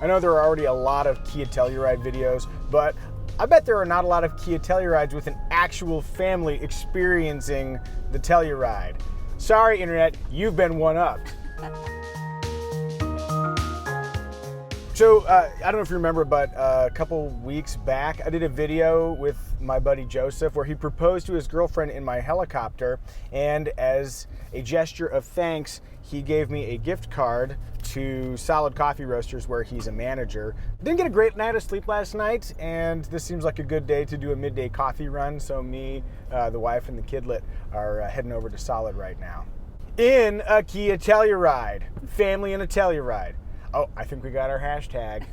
I know there are already a lot of Kia Telluride videos, but I bet there are not a lot of Kia Tellurides with an actual family experiencing the Telluride. Sorry, Internet, you've been one-upped. So, I don't know if you remember, but a couple weeks back, I did a video with my buddy Joseph where he proposed to his girlfriend in my helicopter, and as a gesture of thanks, he gave me a gift card to Solid Coffee Roasters where he's a manager. Didn't get a great night of sleep last night, and this seems like a good day to do a midday coffee run, so me, the wife, and the kidlet are heading over to Solid right now. In a Kia Telluride. Family in a Telluride. Oh, I think we got our hashtag.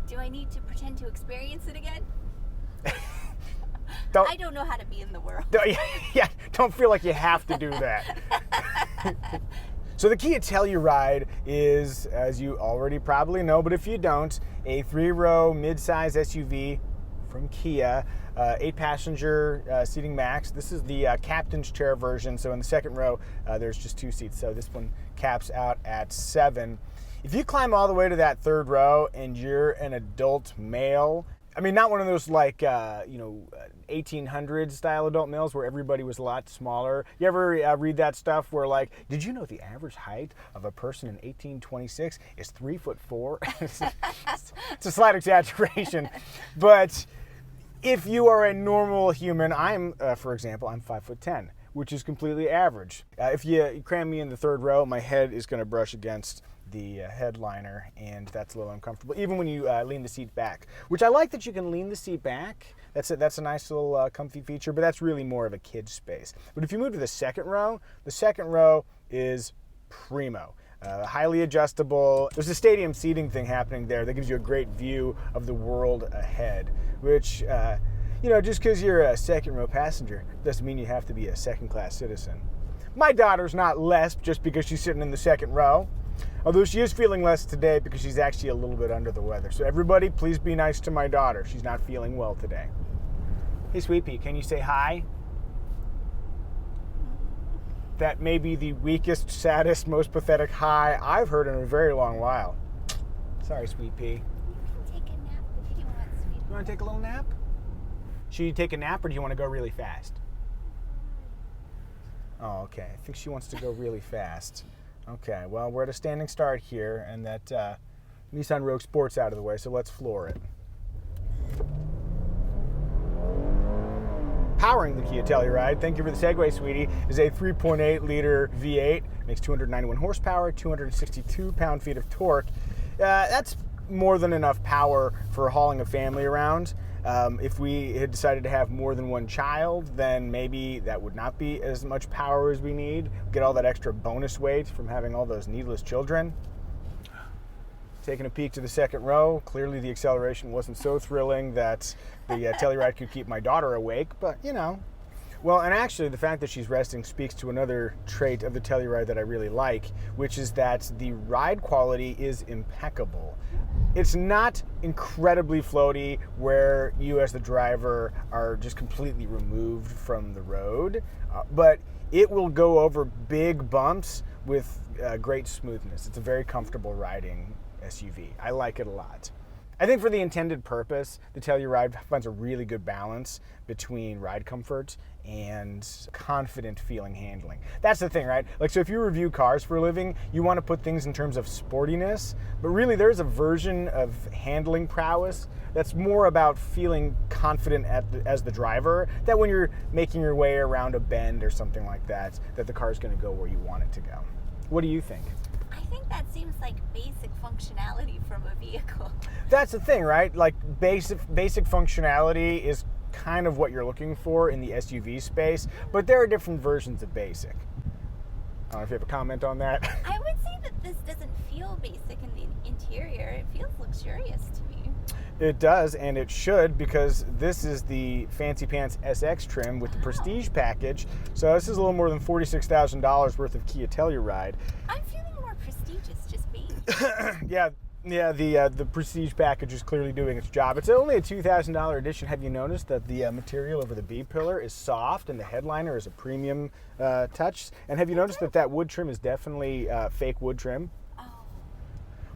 Do I need to pretend to experience it again? I don't know how to be in the world. Yeah, don't feel like you have to do that. So the Kia Telluride is, as you already probably know, but if you don't, a 3-row mid-size SUV from Kia, 8-passenger seating max. This is the captain's chair version, so in the second row, there's just 2 seats. So this one caps out at 7. If you climb all the way to that third row and you're an adult male, I mean, not one of those like, 1800s style adult males where everybody was a lot smaller. You ever read that stuff where like, did you know the average height of a person in 1826 is 3'4"? It's a slight exaggeration, but if you are a normal human, for example, I'm 5'10", which is completely average. If you cram me in the third row, my head is going to brush against the headliner, and that's a little uncomfortable, even when you lean the seat back, which I like that you can lean the seat back. That's a nice little comfy feature, but that's really more of a kid's space. But if you move to the second row is primo. Highly adjustable. There's a stadium seating thing happening there that gives you a great view of the world ahead, which, just because you're a second row passenger doesn't mean you have to be a second-class citizen. My daughter's not less just because she's sitting in the second row. Although she is feeling less today because she's actually a little bit under the weather. So everybody, please be nice to my daughter. She's not feeling well today. Hey, Sweet Pea, can you say hi? That may be the weakest, saddest, most pathetic hi I've heard in a very long while. Sorry, Sweet Pea. You can take a nap if you want, Sweet Pea. You want to take a little nap? Should you take a nap or do you want to go really fast? Oh, okay. I think she wants to go really fast. Okay, well, we're at a standing start here, and that Nissan Rogue Sport's out of the way, so let's floor it. Powering the Kia Telluride, thank you for the segue, sweetie, is a 3.8-liter V8. Makes 291 horsepower, 262 pound-feet of torque. That's more than enough power for hauling a family around. If we had decided to have more than one child, then maybe that would not be as much power as we need. Get all that extra bonus weight from having all those needless children. Taking a peek to the second row, clearly the acceleration wasn't so thrilling that the Telluride could keep my daughter awake, but Well, and actually the fact that she's resting speaks to another trait of the Telluride that I really like, which is that the ride quality is impeccable. It's not incredibly floaty where you as the driver are just completely removed from the road, but it will go over big bumps with great smoothness. It's a very comfortable riding SUV. I like it a lot. I think for the intended purpose, the Telluride finds a really good balance between ride comfort and confident feeling handling. That's the thing, right? Like, so if you review cars for a living, you want to put things in terms of sportiness, but really there's a version of handling prowess that's more about feeling confident as the driver, that when you're making your way around a bend or something like that, that the car's going to go where you want it to go. What do you think? I think that seems like basic functionality from a vehicle. That's the thing, right? Like basic functionality is kind of what you're looking for in the SUV space, but there are different versions of basic. I don't know if you have a comment on that. I would say that this doesn't feel basic in the interior. It feels luxurious to me. It does, and it should, because this is the Fancy Pants SX trim with the Prestige package. So this is a little more than $46,000 worth of Kia Telluride. I'm feeling more prestigious just being. Yeah, the Prestige package is clearly doing its job. It's only a $2,000 edition. Have you noticed that the material over the B-pillar is soft and the headliner is a premium touch? And have you noticed that wood trim is definitely fake wood trim? Oh.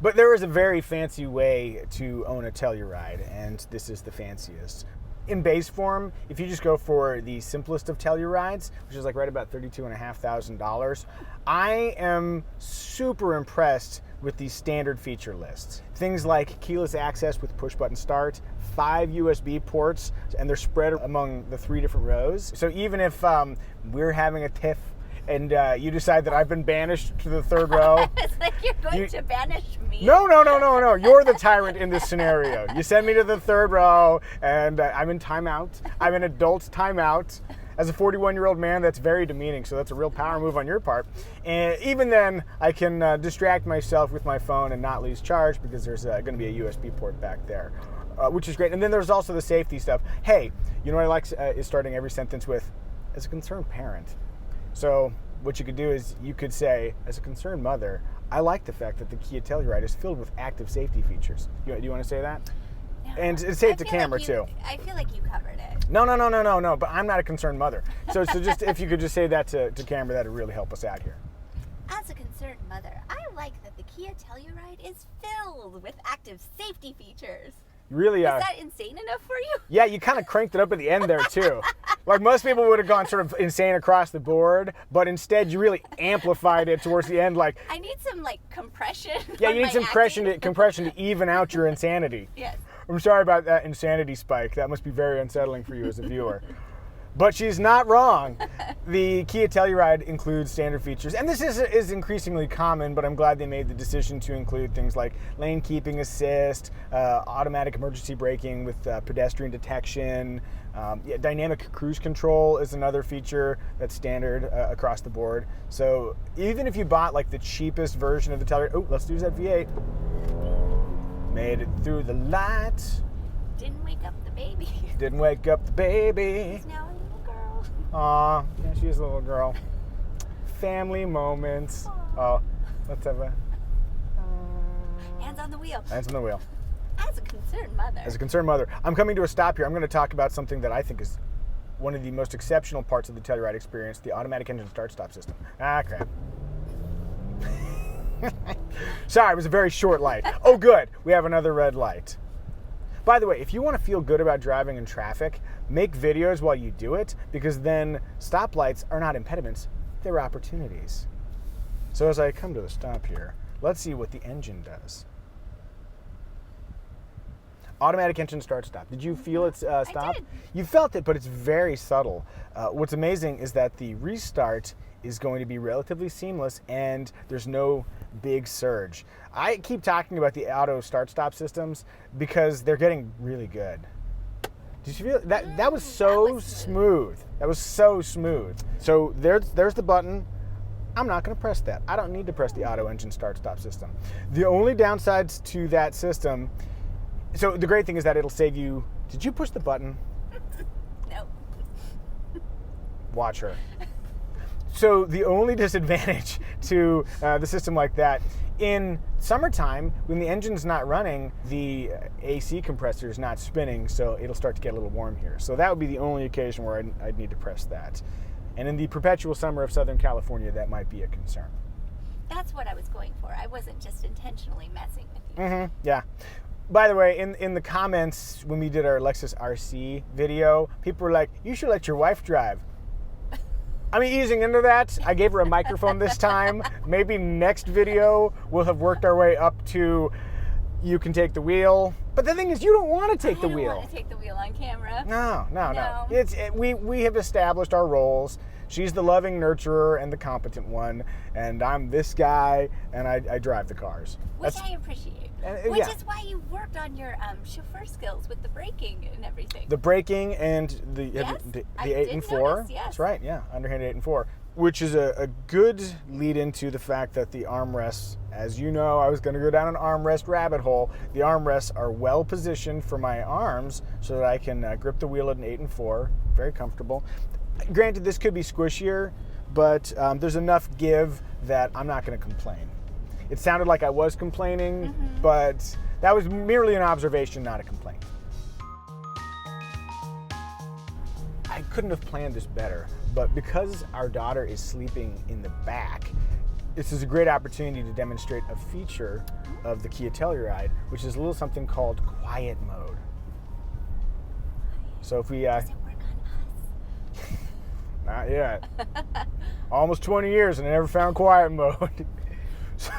But there is a very fancy way to own a Telluride, and this is the fanciest. In base form, if you just go for the simplest of Tellurides, which is like right about $32,500, I am super impressed with the standard feature list. Things like keyless access with push-button start, 5 USB ports, and they're spread among the 3 different rows. So even if we're having a tiff and you decide that I've been banished to the 3rd row. It's like you're going to banish me. No. You're the tyrant in this scenario. You send me to the 3rd row, and I'm in timeout. I'm in adult timeout. As a 41-year-old man, that's very demeaning, so that's a real power move on your part. And even then, I can distract myself with my phone and not lose charge because there's going to be a USB port back there, which is great. And then there's also the safety stuff. Hey, you know what I like is starting every sentence with, as a concerned parent. So what you could do is you could say, as a concerned mother, I like the fact that the Kia Telluride is filled with active safety features. Do you want to say that? No, and say it to camera, too. I feel like you covered it. No, but I'm not a concerned mother. So just if you could just say that to camera, that would really help us out here. As a concerned mother, I like that the Kia Telluride is filled with active safety features. Really, is that insane enough for you? Yeah, you kind of cranked it up at the end there, too. Like most people would have gone sort of insane across the board, but instead you really amplified it towards the end. Like I need some compression. Yeah, you need some compression to even out your insanity. Yes. I'm sorry about that insanity spike. That must be very unsettling for you as a viewer. But she's not wrong. The Kia Telluride includes standard features, and this is increasingly common, but I'm glad they made the decision to include things like lane keeping assist, automatic emergency braking with pedestrian detection, dynamic cruise control is another feature that's standard across the board. So even if you bought like the cheapest version of the Telluride, let's use that V8. Made it through the lights. Didn't wake up the baby. Didn't wake up the baby. She's now a little girl. Aw, yeah, she is a little girl. Family moments. Oh, let's have a... Hands on the wheel. Hands on the wheel. As a concerned mother. I'm coming to a stop here. I'm going to talk about something that I think is one of the most exceptional parts of the Telluride experience, the automatic engine start-stop system. Ah, crap. Sorry, it was a very short light. Oh, good. We have another red light. By the way, if you want to feel good about driving in traffic, make videos while you do it, because then stoplights are not impediments, they're opportunities. So as I come to a stop here, let's see what the engine does. Automatic engine start-stop. Did you feel it stop? I did. You felt it, but it's very subtle. What's amazing is that the restart is going to be relatively seamless, and there's no big surge. I keep talking about the auto start-stop systems because they're getting really good. Did you feel that? That was so smooth. That was so smooth. So there's the button. I'm not going to press that. I don't need to press the auto engine start-stop system. The only downsides to that system. So the great thing is that it'll save you. Did you push the button? No. Watch her. So the only disadvantage to the system like that, in summertime, when the engine's not running, the AC compressor is not spinning, so it'll start to get a little warm here. So that would be the only occasion where I'd need to press that. And in the perpetual summer of Southern California, that might be a concern. That's what I was going for. I wasn't just intentionally messing with you. Mm-hmm, yeah. By the way, in the comments when we did our Lexus RC video, people were like, you should let your wife drive. I'm easing into that. I gave her a microphone this time. Maybe next video we'll have worked our way up to you can take the wheel. But the thing is, you don't want to take the wheel. I don't want to take the wheel on camera. No. We have established our roles. She's the loving nurturer and the competent one, and I'm this guy, and I drive the cars. Which I appreciate. Which is why you worked on your chauffeur skills with the braking and everything. The braking and the 8 and 4. Notice, yes. That's right, yeah, underhand 8 and 4. Which is a good lead into the fact that the armrests, as you know, I was going to go down an armrest rabbit hole. The armrests are well positioned for my arms so that I can grip the wheel at an 8 and 4. Very comfortable. Granted, this could be squishier, but there's enough give that I'm not going to complain. It sounded like I was complaining, but that was merely an observation, not a complaint. I couldn't have planned this better, but because our daughter is sleeping in the back, this is a great opportunity to demonstrate a feature of the Kia Telluride, which is a little something called quiet mode. So if we... Does it work on us? Not yet. Almost 20 years and I never found quiet mode. So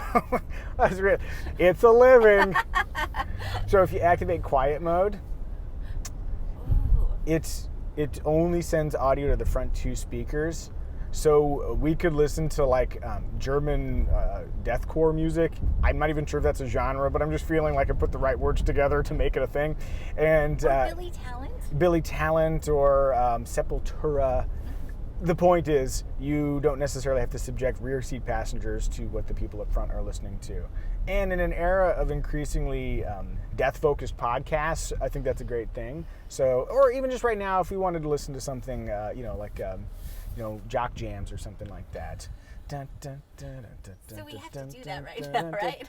that's real. It's a living. So if you activate quiet mode, it only sends audio to the front two speakers. So we could listen to like German deathcore music. I'm not even sure if that's a genre, but I'm just feeling like I put the right words together to make it a thing. And or Billy Talent? Billy Talent or Sepultura. The point is, you don't necessarily have to subject rear seat passengers to what the people up front are listening to. And in an era of increasingly death-focused podcasts, I think that's a great thing. So, or even just right now, if we wanted to listen to something, like jock jams or something like that. So we have to do that right now, right?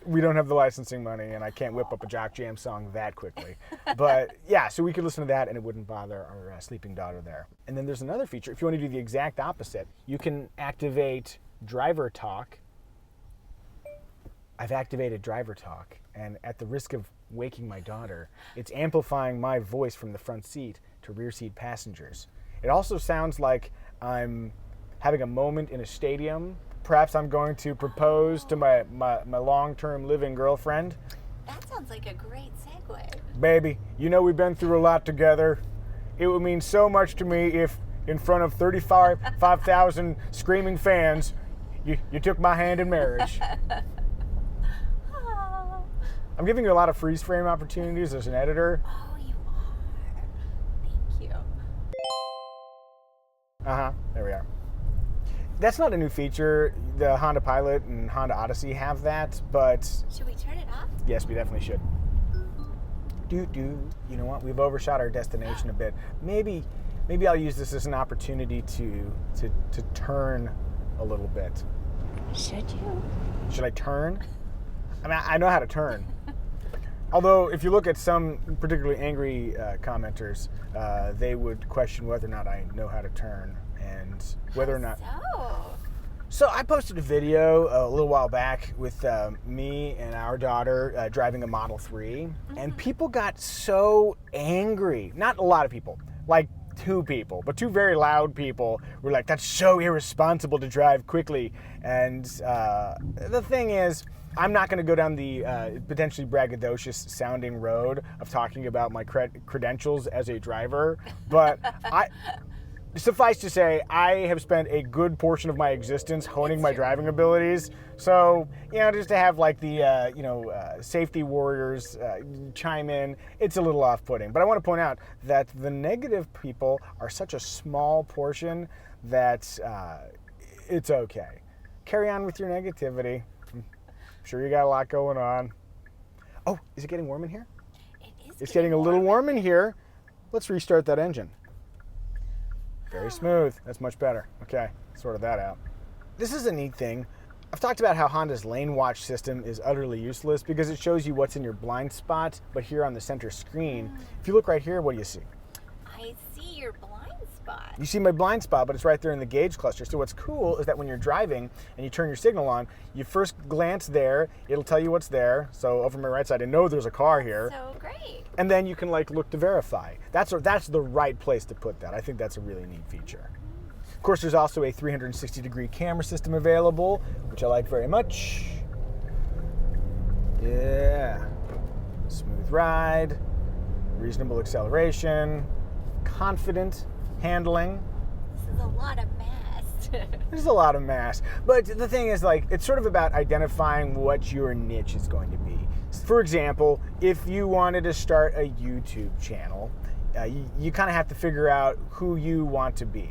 We don't have the licensing money, and I can't whip up a jock jam song that quickly. But yeah, so we could listen to that, and it wouldn't bother our sleeping daughter there. And then there's another feature. If you want to do the exact opposite, you can activate driver talk. I've activated driver talk, and at the risk of waking my daughter, it's amplifying my voice from the front seat to rear seat passengers. It also sounds like I'm having a moment in a stadium. Perhaps I'm going to propose to my long-term living girlfriend. That sounds like a great segue. Baby, you know we've been through a lot together. It would mean so much to me if, in front of 5,000 screaming fans, you took my hand in marriage. Oh. I'm giving you a lot of freeze frame opportunities as an editor. Oh, you are. Thank you. There we are. That's not a new feature. The Honda Pilot and Honda Odyssey have that, but... Should we turn it off? Yes, we definitely should. You know what? We've overshot our destination a bit. Maybe I'll use this as an opportunity to turn a little bit. Should you? Should I turn? I mean, I know how to turn. Although, if you look at some particularly angry commenters, they would question whether or not I know how to turn and whether or not... So I posted a video a little while back with me and our daughter driving a Model 3, and people got so angry. Not a lot of people, like 2 people, but 2 very loud people were like, that's so irresponsible to drive quickly. And the thing is, I'm not going to go down the potentially braggadocious sounding road of talking about my credentials as a driver, but suffice to say, I have spent a good portion of my existence honing my driving abilities. So, just to have like the, safety warriors chime in, it's a little off-putting. But I want to point out that the negative people are such a small portion that it's okay. Carry on with your negativity. I'm sure you got a lot going on. Oh, is it getting warm in here? It's getting a little warm in here. Let's restart that engine. Very smooth. That's much better. Okay, sorted that out. This is a neat thing. I've talked about how Honda's Lanewatch system is utterly useless because it shows you what's in your blind spot, but here on the center screen, if you look right here, what do you see? I see your blind spot. You see my blind spot, but it's right there in the gauge cluster. So what's cool is that when you're driving and you turn your signal on, you first glance there, it'll tell you what's there. So over my right side, I know there's a car here. So great. And then you can look to verify. That's the right place to put that. I think that's a really neat feature. Of course, there's also a 360-degree camera system available, which I like very much. Yeah. Smooth ride, reasonable acceleration, confident handling. This is a lot of mass. There's a lot of mass. But the thing is, it's sort of about identifying what your niche is going to be. For example, if you wanted to start a YouTube channel, you kind of have to figure out who you want to be.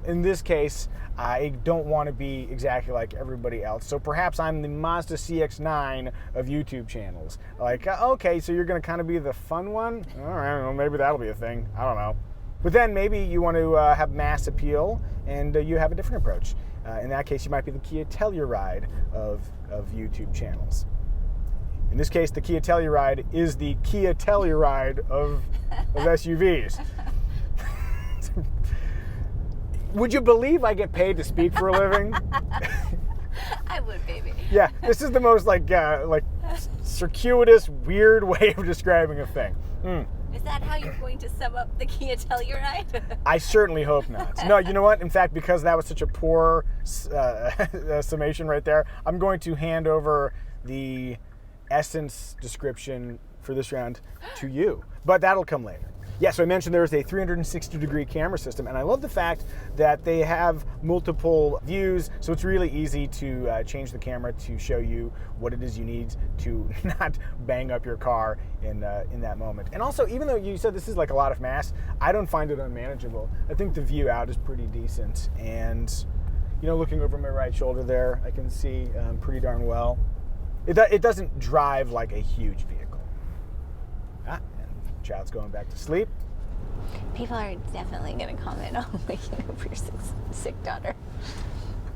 In this case, I don't want to be exactly like everybody else. So perhaps I'm the Mazda CX-9 of YouTube channels. Okay, so you're going to kind of be the fun one? All right, well, maybe that'll be a thing. I don't know. But then maybe you want to have mass appeal, and you have a different approach. In that case, you might be the Kia Telluride of YouTube channels. In this case, the Kia Telluride is the Kia Telluride of SUVs. Would you believe I get paid to speak for a living? would, baby. Yeah, this is the most like circuitous, weird way of describing a thing. Is that how you're going to sum up the Kia Telluride? I certainly hope not. No, you know what? In fact, because that was such a poor summation right there, I'm going to hand over the essence description for this round to you. But that'll come later. Yeah, so I mentioned there's a 360-degree camera system, and I love the fact that they have multiple views, so it's really easy to change the camera to show you what it is you need to not bang up your car in that moment. And also, even though you said this is like a lot of mass, I don't find it unmanageable. I think the view out is pretty decent, and looking over my right shoulder there, I can see pretty darn well. It doesn't drive like a huge vehicle. Child's going back to sleep. People are definitely going to comment on waking up your sick daughter.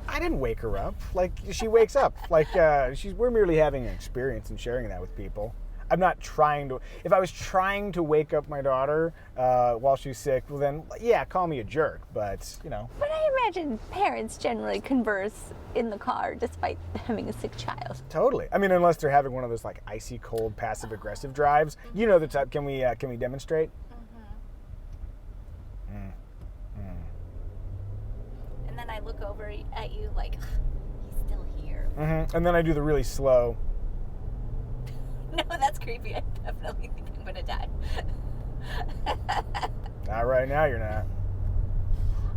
I didn't wake her up. Like, she wakes up. Like, we're merely having an experience and sharing that with people. I'm not trying to. If I was trying to wake up my daughter while she's sick, well then, yeah, call me a jerk. But But I imagine parents generally converse in the car despite having a sick child. Totally. I mean, unless they're having one of those like icy cold passive aggressive drives. You know the type. Can we demonstrate? And then I look over at you like, he's still here. And then I do the really slow. No, that's creepy. I definitely think I'm gonna die. Not right now, you're not.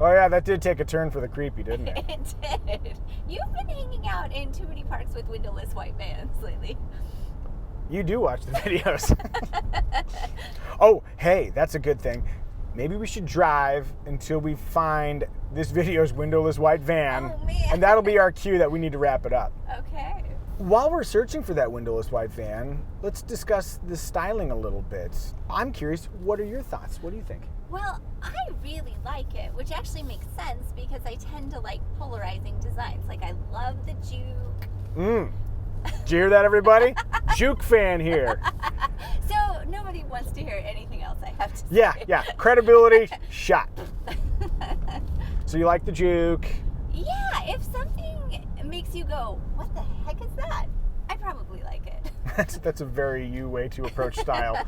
Oh yeah, that did take a turn for the creepy, didn't it? It did. You've been hanging out in too many parks with windowless white vans lately. You do watch the videos. Oh, hey, that's a good thing. Maybe we should drive until we find this video's windowless white van. Oh, man. And that'll be our cue that we need to wrap it up. Okay. While we're searching for that windowless white van, let's discuss the styling a little bit. I'm curious, what are your thoughts? What do you think? Well, I really like it, which actually makes sense because I tend to like polarizing designs. Like, I love the juke. Did you hear that, everybody? Juke fan here. So nobody wants to hear anything else I have to say. Yeah. Credibility shot. So you like the juke? Yeah, if something makes you go, what the heck is that? I probably like it. That's a very you way to approach style.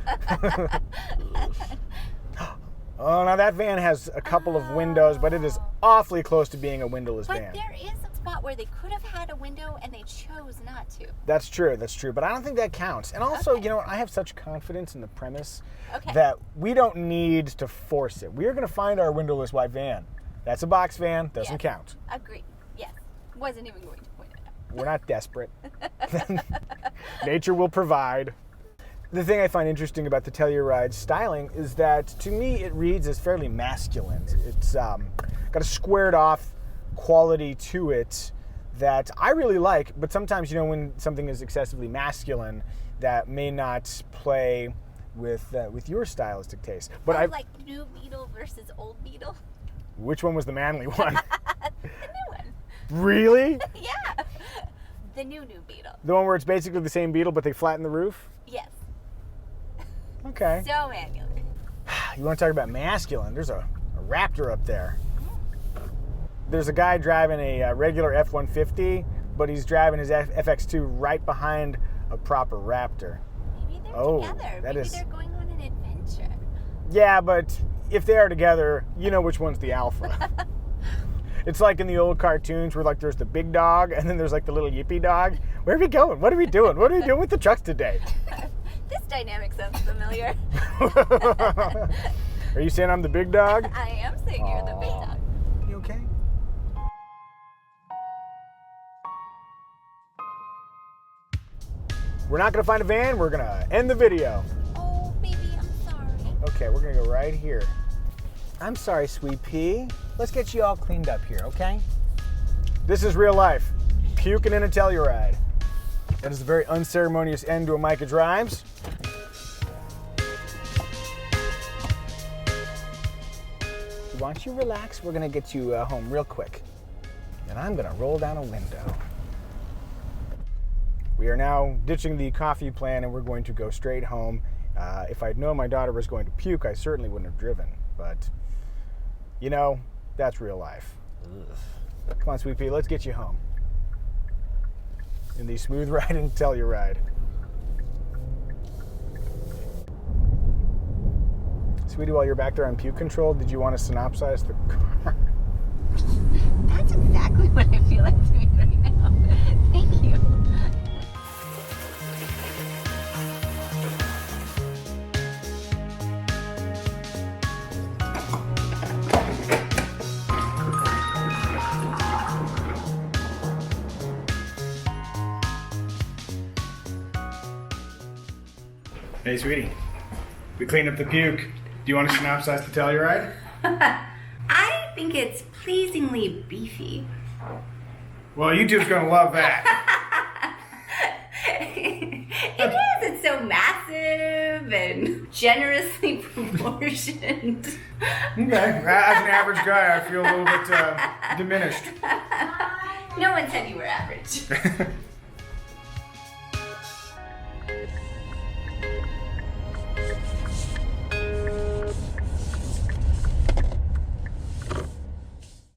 Oh, now that van has a couple of windows, but it is awfully close to being a windowless van. But there is a spot where they could have had a window and they chose not to. That's true, but I don't think that counts. And also, I have such confidence in the premise that we don't need to force it. We are going to find our windowless white van. That's a box van, doesn't count. Agreed. Yes. Wasn't even going to point it out. We're not desperate. Nature will provide. The thing I find interesting about the Telluride styling is that, to me, it reads as fairly masculine. It's got a squared off quality to it that I really like, but sometimes, when something is excessively masculine, that may not play with your stylistic taste. But like new Beetle versus old Beetle. Which one was the manly one? The new one. Really? Yeah. The new Beetle. The one where it's basically the same Beetle, but they flatten the roof? Yes. Okay. So manual. You want to talk about masculine? There's a Raptor up there. There's a guy driving a regular F-150, but he's driving his FX2 right behind a proper Raptor. Maybe they're together. Maybe they're going on an adventure. Yeah, but if they are together, you know which one's the alpha. It's like in the old cartoons where there's the big dog and then there's the little yippy dog. Where are we going? What are we doing? What are we doing with the trucks today? This dynamic sounds familiar. Are you saying I'm the big dog? I am saying you're the big dog. You okay? We're not going to find a van. We're going to end the video. Oh, baby, I'm sorry. Okay, we're going to go right here. I'm sorry, sweet pea. Let's get you all cleaned up here, okay? This is real life. Puking in a Telluride. That is a very unceremonious end to a Micah Drives. Once you relax, we're going to get you home real quick. And I'm going to roll down a window. We are now ditching the coffee plan and we're going to go straight home. If I'd known my daughter was going to puke, I certainly wouldn't have driven. But, that's real life. Ugh. Come on, sweet pea, let's get you home. in the smooth riding Telluride. Sweetie, while you're back there on puke control, did you want to synopsize the car? That's exactly what I feel like doing right now. Thank you. Hey, sweetie. We cleaned up the puke. Do you want to synopsize the Telluride? I think it's pleasingly beefy. Well, YouTube's going to love that. It is. It's so massive and generously proportioned. Okay. As an average guy, I feel a little bit diminished. No one said you were average.